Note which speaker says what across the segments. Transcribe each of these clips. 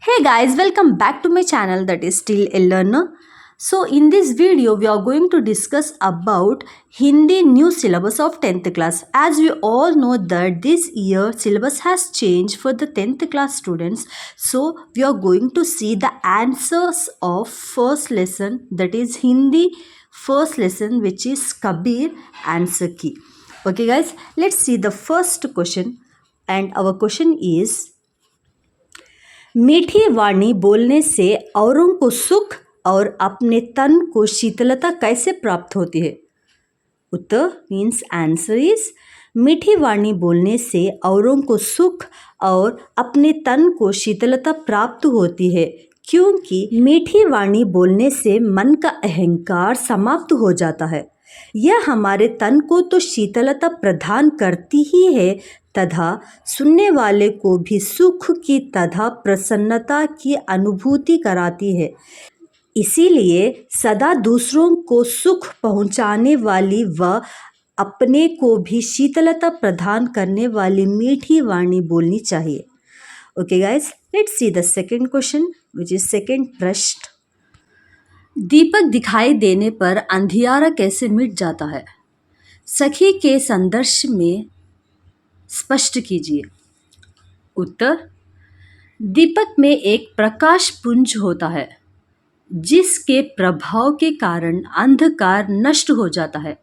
Speaker 1: Hey guys, welcome back to my channel that is Still a Learner. So in this video we are going to discuss about Hindi new syllabus of 10th class. As we all know that this year syllabus has changed for the 10th class students. So we are going to see the answers of first lesson, that is Hindi first lesson, which is Kabir answer key. Okay guys, let's see the first question, and our question is, मीठी वाणी बोलने से औरों को सुख और अपने तन को शीतलता कैसे प्राप्त होती है? उत्तर मीन्स आंसर इज, मीठी वाणी बोलने से औरों को सुख और अपने तन को शीतलता प्राप्त होती है, क्योंकि मीठी वाणी बोलने से मन का अहंकार समाप्त हो जाता है। यह हमारे तन को तो शीतलता प्रदान करती ही है तथा सुनने वाले को भी सुख की तथा प्रसन्नता की अनुभूति कराती है। इसीलिए सदा दूसरों को सुख पहुंचाने वाली व अपने को भी शीतलता प्रदान करने वाली मीठी वाणी बोलनी चाहिए। Okay guys, let's see the second question which is second प्रश्न। दीपक दिखाई देने पर अंधियारा कैसे मिट जाता है? सखी के संदर्श में स्पष्ट कीजिए। उत्तर, दीपक में एक प्रकाश पुंज होता है जिसके प्रभाव के कारण अंधकार नष्ट हो जाता है।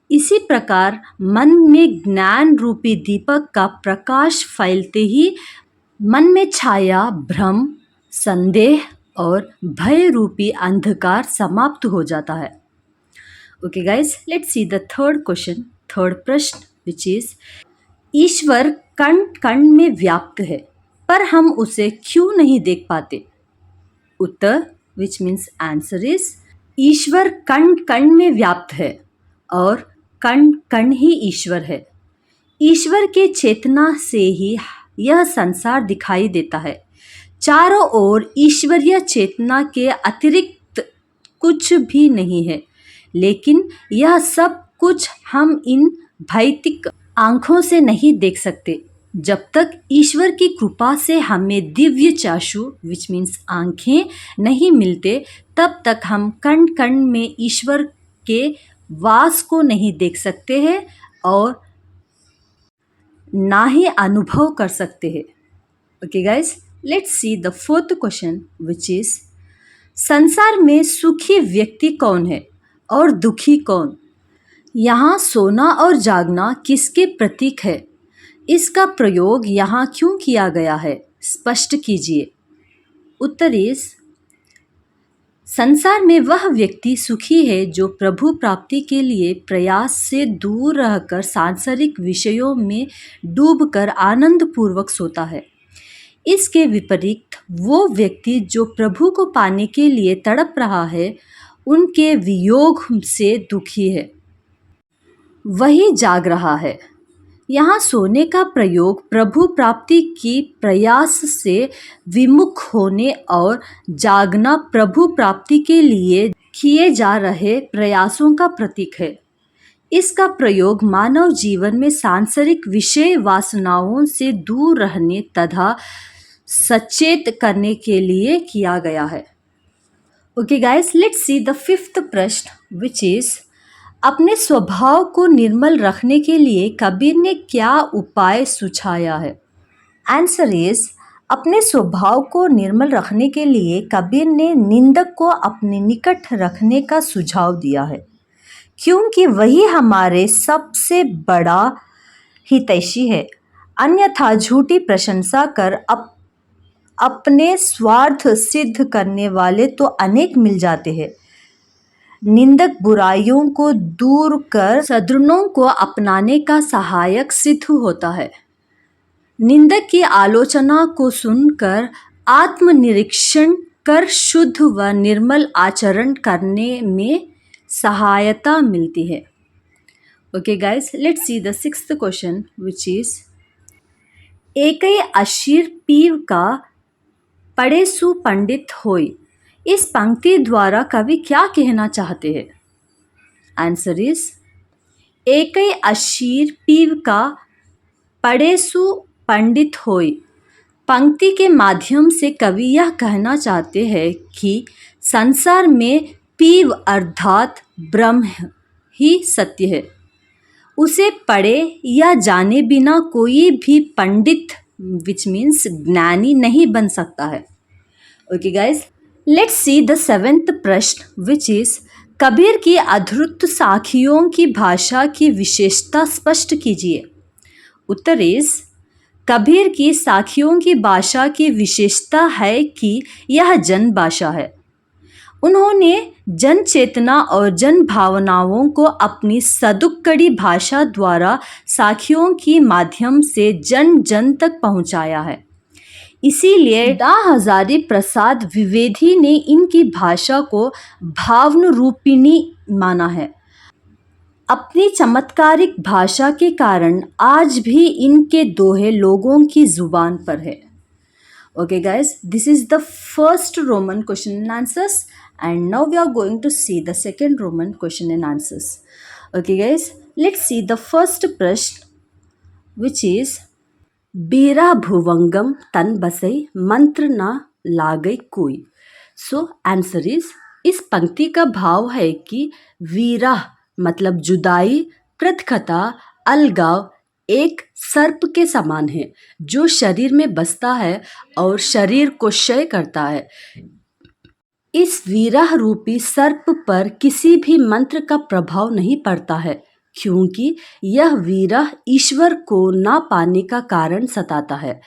Speaker 1: इसी प्रकार मन में ज्ञान रूपी दीपक का प्रकाश फैलते ही मन में छाया भ्रम, संदेह और भय रूपी अंधकार समाप्त हो जाता है। Okay guys, let's see the third question, third प्रश्न विच इज, ईश्वर कण कण में व्याप्त है पर हम उसे क्यों नहीं देख पाते? उत्तर विच मीन्स आंसर इज, ईश्वर कण कण में व्याप्त है और कण कण ही ईश्वर है। ईश्वर के चेतना से ही यह संसार दिखाई देता है। चारों ओर ईश्वरीय चेतना के अतिरिक्त कुछ भी नहीं है, लेकिन यह सब कुछ हम इन भौतिक आँखों से नहीं देख सकते। जब तक ईश्वर की कृपा से हमें दिव्य चाक्षु विच मीन्स आँखें नहीं मिलते, तब तक हम कण कण में ईश्वर के वास को नहीं देख सकते हैं और ना ही अनुभव कर सकते हैं। Okay guys, let's see the fourth question which is, संसार में सुखी व्यक्ति कौन है और दुखी कौन? यहाँ सोना और जागना किसके प्रतीक है? इसका प्रयोग यहाँ क्यों किया गया है? स्पष्ट कीजिए। उत्तर इज, संसार में वह व्यक्ति सुखी है जो प्रभु प्राप्ति के लिए प्रयास से दूर रहकर सांसारिक विषयों में डूबकर आनंद पूर्वक सोता है। इसके विपरीत वो व्यक्ति जो प्रभु को पाने के लिए तड़प रहा है, उनके वियोग से दुखी है, वही जाग रहा है। यहाँ सोने का प्रयोग प्रभु प्राप्ति की प्रयास से विमुख होने और जागना प्रभु प्राप्ति के लिए किए जा रहे प्रयासों का प्रतीक है। इसका प्रयोग मानव जीवन में सांसारिक विषय वासनाओं से दूर रहने तथा सचेत करने के लिए किया गया है। Okay guys, let's see the fifth प्रश्न विच इज, अपने स्वभाव को निर्मल रखने के लिए कबीर ने क्या उपाय सुझाया है? आंसर इज, अपने स्वभाव को निर्मल रखने के लिए कबीर ने निंदक को अपने निकट रखने का सुझाव दिया है, क्योंकि वही हमारे सबसे बड़ा हितैषी है। अन्यथा झूठी प्रशंसा कर अपने स्वार्थ सिद्ध करने वाले तो अनेक मिल जाते हैं। निंदक बुराइयों को दूर कर सद्गुणों को अपनाने का सहायक सिद्ध होता है। निंदक की आलोचना को सुनकर आत्मनिरीक्षण कर शुद्ध व निर्मल आचरण करने में सहायता मिलती है। Okay guys, let's see the sixth question which is, एकै अशीर पीव का पढ़े सु पंडित होय। इस पंक्ति द्वारा कवि क्या कहना चाहते हैं? आंसर इज, एकै अशीर पीव का पढ़े सु पंडित होय। पंक्ति के माध्यम से कवि यह कहना चाहते हैं कि संसार में पीव अर्थात ब्रह्म ही सत्य है। उसे पढ़े या जाने बिना कोई भी पंडित विच मीन्स ज्ञानी नहीं बन सकता है। Okay guys, let's see the 7th प्रश्न विच इज कबीर की अधूर्त साखियों की भाषा की विशेषता स्पष्ट कीजिए। उत्तर इज कबीर की साखियों की भाषा की विशेषता है कि यह जन भाषा है। उन्होंने जन चेतना और जन भावनाओं को अपनी सदुक्कड़ी भाषा द्वारा साखियों की माध्यम से जन जन तक पहुंचाया है। इसीलिए डा हजारी प्रसाद द्विवेदी ने इनकी भाषा को भावनारूपिणी माना है। अपनी चमत्कारिक भाषा के कारण आज भी इनके दोहे लोगों की जुबान पर है। Okay guys, this is the first Roman question and answers, and now we are going to see the second Roman question and answers. Okay guys, let's see the first प्रश्न which is बीरा भुवंगम तन बसई मंत्र ना लागई कोई। So answer is, इस पंक्ति का भाव है कि वीरा मतलब जुदाई, पृथकता, अलगाव एक सर्प के समान है जो शरीर में बसता है और शरीर को क्षय करता है। इस विरह रूपी सर्प पर किसी भी मंत्र का प्रभाव नहीं पड़ता है, क्योंकि यह विरह ईश्वर को ना पाने का कारण सताता है।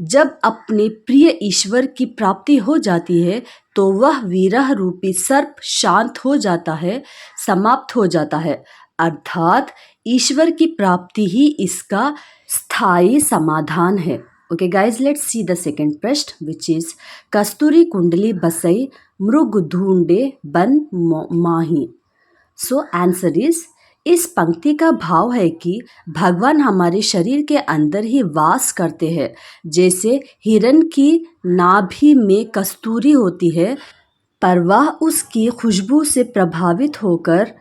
Speaker 1: जब अपने प्रिय ईश्वर की प्राप्ति हो जाती है तो वह विरह रूपी सर्प शांत हो जाता है, समाप्त हो जाता है, अर्थात ईश्वर की प्राप्ति ही इसका स्थायी समाधान है। Okay guys, let's see the second प्रश्न विच इज कस्तूरी कुंडली बसई मृग ढूंढे बन माही। सो आंसर इज, इस पंक्ति का भाव है कि भगवान हमारे शरीर के अंदर ही वास करते हैं। जैसे हिरण की नाभि में कस्तूरी होती है, पर वह उसकी खुशबू से प्रभावित होकर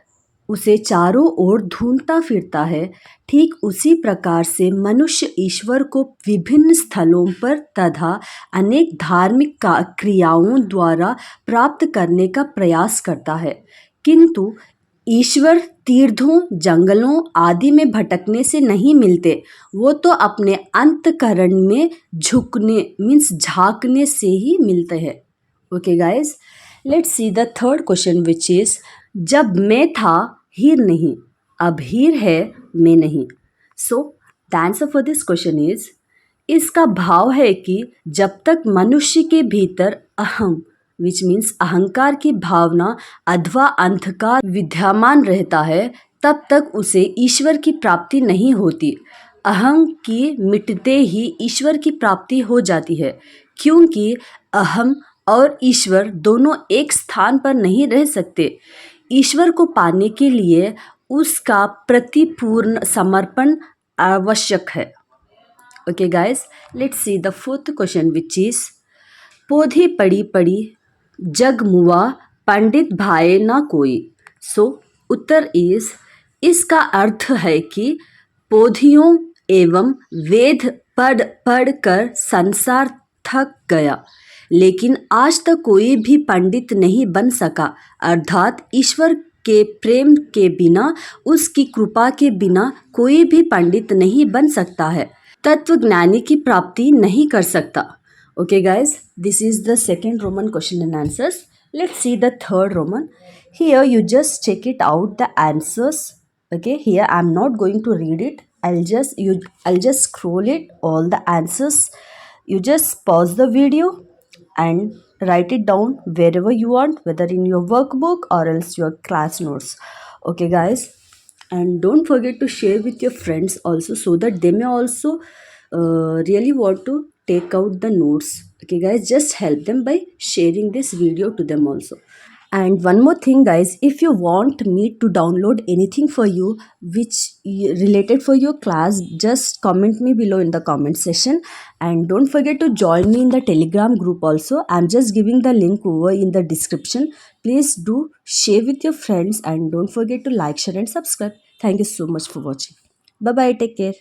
Speaker 1: उसे चारों ओर ढूंढता फिरता है, ठीक उसी प्रकार से मनुष्य ईश्वर को विभिन्न स्थलों पर तथा अनेक धार्मिक क्रियाओं द्वारा प्राप्त करने का प्रयास करता है, किंतु ईश्वर तीर्थों, जंगलों आदि में भटकने से नहीं मिलते। वो तो अपने अंतःकरण में झुकने मीन्स झांकने से ही मिलते हैं। Okay guys, let's see the third question which is जब मैं था हीर नहीं, अब हीर है मैं नहीं। So the answer for this question is, इसका भाव है कि जब तक मनुष्य के भीतर अहम विच मीन्स अहंकार की भावना अथवा अंधकार विद्यमान रहता है, तब तक उसे ईश्वर की प्राप्ति नहीं होती। अहम की मिटते ही ईश्वर की प्राप्ति हो जाती है, क्योंकि अहम और ईश्वर दोनों एक स्थान पर नहीं रह सकते। ईश्वर को पाने के लिए उसका प्रतिपूर्ण समर्पण आवश्यक है। Okay guys, let's see the fourth question which is पौधी पड़ी पड़ी जग मुआ पंडित भाए ना कोई। सो उत्तर इज, इसका अर्थ है कि पौधियों एवं वेद पढ़ पढ़ कर संसार थक गया, लेकिन आज तक कोई भी पंडित नहीं बन सका, अर्थात ईश्वर के प्रेम के बिना, उसकी कृपा के बिना कोई भी पंडित नहीं बन सकता है, तत्वज्ञानी की प्राप्ति नहीं कर सकता। Okay guys, this is the second Roman question and answers. Let's see the third Roman. Here you just check it out the answers. Okay, here I'm not going to read it. I'll just scroll it all the answers. You just pause the video and write it down wherever you want, whether in your workbook or else your class notes. Okay guys, and don't forget to share with your friends also, so that they may also really want to take out the notes. Okay guys, just help them by sharing this video to them also. And one more thing guys, if you want me to download anything for you which related for your class, just comment me below in the comment section. And don't forget to join me in the Telegram group also. I'm just giving the link over in the description. Please do share with your friends and don't forget to like, share and subscribe. Thank you so much for watching. Bye bye, take care.